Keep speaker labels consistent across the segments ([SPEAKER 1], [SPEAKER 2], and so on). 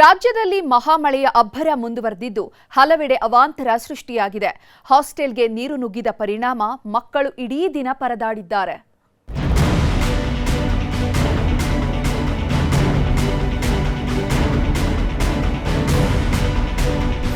[SPEAKER 1] ರಾಜ್ಯದಲ್ಲಿ ಮಹಾಮಳೆಯ ಅಬ್ಬರ ಮುಂದುವರೆದಿದ್ದು ಹಲವೆಡೆ ಅವಾಂತರ ಸೃಷ್ಟಿಯಾಗಿದೆ. ಹಾಸ್ಟೆಲ್ಗೆ ನೀರು ನುಗ್ಗಿದ ಪರಿಣಾಮ ಮಕ್ಕಳು ಇಡೀ ದಿನ ಪರದಾಡಿದ್ದಾರೆ.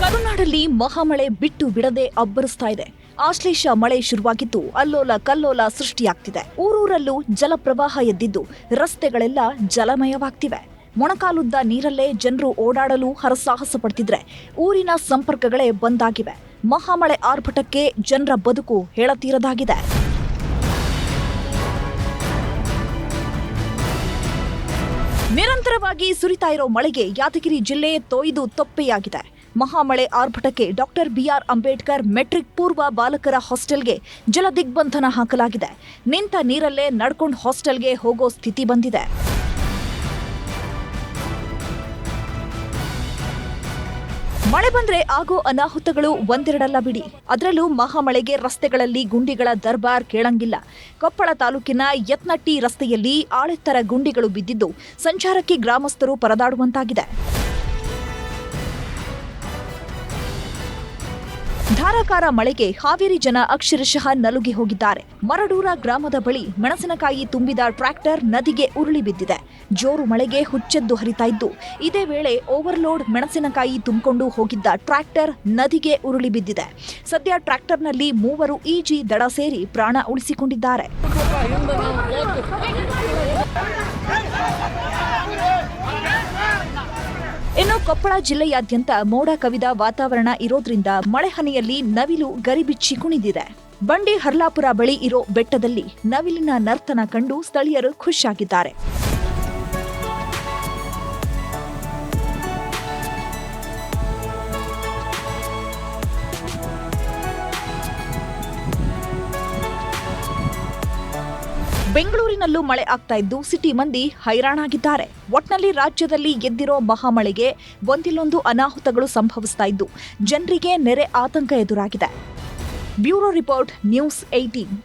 [SPEAKER 2] ಕರುನಾಡಲ್ಲಿ ಮಹಾಮಳೆ ಬಿಟ್ಟು ಬಿಡದೆ ಅಬ್ಬರಿಸ್ತಾ ಇದೆ. ಆಶ್ಲೇಷ ಮಳೆ ಶುರುವಾಗಿದ್ದು ಅಲ್ಲೋಲ ಕಲ್ಲೋಲ ಸೃಷ್ಟಿಯಾಗ್ತಿದೆ. ಊರೂರಲ್ಲೂ ಜಲಪ್ರವಾಹ ಎದ್ದಿದ್ದು ರಸ್ತೆಗಳೆಲ್ಲ ಜಲಮಯವಾಗ್ತಿವೆ. ಮೊಣಕಾಲುದ್ದ ನೀರಲ್ಲೇ ಜನರು ಓಡಾಡಲು ಹರಸಾಹಸ ಪಡ್ತಿದ್ರೆ ಊರಿನ ಸಂಪರ್ಕಗಳೇ ಬಂದಾಗಿವೆ. ಮಹಾಮಳೆ ಆರ್ಭಟಕ್ಕೆ ಜನರ ಬದುಕು ಹೇಳತೀರದಾಗಿದೆ. ನಿರಂತರವಾಗಿ ಸುರಿತಾ ಇರೋ ಮಳೆಗೆ ಯಾದಗಿರಿ ಜಿಲ್ಲೆ ತೊಯ್ದು ತೊಪ್ಪೆಯಾಗಿದೆ. ಮಹಾಮಳೆ ಆರ್ಭಟಕ್ಕೆ ಡಾಕ್ಟರ್ ಬಿಆರ್ ಅಂಬೇಡ್ಕರ್ ಮೆಟ್ರಿಕ್ ಪೂರ್ವ ಬಾಲಕರ ಹಾಸ್ಟೆಲ್ಗೆ ಜಲದಿಗ್ಬಂಧನ ಹಾಕಲಾಗಿದೆ. ನಿಂತ ನೀರಲ್ಲೇ ನಡ್ಕೊಂಡು ಹಾಸ್ಟೆಲ್ಗೆ ಹೋಗೋ ಸ್ಥಿತಿ ಬಂದಿದೆ. ಮಳೆ ಬಂದ್ರೆ ಆಗೋ ಅನಾಹುತಗಳು ಒಂದೆರಡಲ್ಲ ಬಿಡಿ. ಅದರಲ್ಲೂ ಮಹಾಮಳೆಗೆ ರಸ್ತೆಗಳಲ್ಲಿ ಗುಂಡಿಗಳ ದರ್ಬಾರ್ ಕೇಳಂಗಿಲ್ಲ. ಕೊಪ್ಪಳ ತಾಲೂಕಿನ ಯತ್ನಟ್ಟಿ ರಸ್ತೆಯಲ್ಲಿ ಆಳೆತ್ತರ ಗುಂಡಿಗಳು ಬಿದ್ದಿದ್ದು ಸಂಚಾರಕ್ಕೆ ಗ್ರಾಮಸ್ಥರು ಪರದಾಡುವಂತಾಗಿದೆ. ಧಾರಾಕಾರ ಮಳೆಗೆ ಹಾವೇರಿ ಜನ ಅಕ್ಷರಶಃ ನಲುಗಿ ಹೋಗಿದ್ದಾರೆ. ಮರಡೂರ ಗ್ರಾಮದ ಬಳಿ ಮೆಣಸಿನಕಾಯಿ ತುಂಬಿದ ಟ್ರ್ಯಾಕ್ಟರ್ ನದಿಗೆ ಉರುಳಿ ಬಿದ್ದಿದೆ. ಜೋರು ಮಳೆಗೆ ಹುಚ್ಚೆದ್ದು ಹರಿತಾ ಇದ್ದು ಇದೇ ವೇಳೆ ಓವರ್ಲೋಡ್ ಮೆಣಸಿನಕಾಯಿ ತುಂಬಿಕೊಂಡು ಹೋಗಿದ್ದ ಟ್ರ್ಯಾಕ್ಟರ್ ನದಿಗೆ ಉರುಳಿ ಬಿದ್ದಿದೆ. ಸದ್ಯ ಟ್ರ್ಯಾಕ್ಟರ್ನಲ್ಲಿ 3 ಈಜಿ ದಡ ಸೇರಿ ಪ್ರಾಣ ಉಳಿಸಿಕೊಂಡಿದ್ದಾರೆ. ಇನ್ನು ಕೊಪ್ಪಳ ಜಿಲ್ಲೆಯಾದ್ಯಂತ ಮೋಡ ಕವಿದ ವಾತಾವರಣ ಇರೋದ್ರಿಂದ ಮಳೆಹನಿಯಲ್ಲಿ ನವಿಲು ಗರಿಬಿಚ್ಚಿ ಕುಣಿದಿದೆ. ಬಂಡಿ ಹರ್ಲಾಪುರ ಬಳಿ ಇರೋ ಬೆಟ್ಟದಲ್ಲಿ ನವಿಲಿನ ನರ್ತನ ಕಂಡು ಸ್ಥಳೀಯರು ಖುಷಿಯಾಗಿದ್ದಾರೆ. ಬೆಂಗಳೂರಿನಲ್ಲೂ ಮಳೆ ಆಗ್ತಾ ಇದ್ದು ಸಿಟಿ ಮಂದಿ ಹೈರಾಣಾಗಿದ್ದಾರೆ. ಒಟ್ನಲ್ಲಿ ರಾಜ್ಯದಲ್ಲಿ ಎದ್ದಿರೋ ಮಹಾಮಳೆಗೆ ಒಂದಿಲ್ಲೊಂದು ಅನಾಹುತಗಳು ಸಂಭವಿಸ್ತಾ ಇದ್ದು ಜನರಿಗೆ ನೆರೆ ಆತಂಕ ಎದುರಾಗಿದೆ. Bureau report, news 18.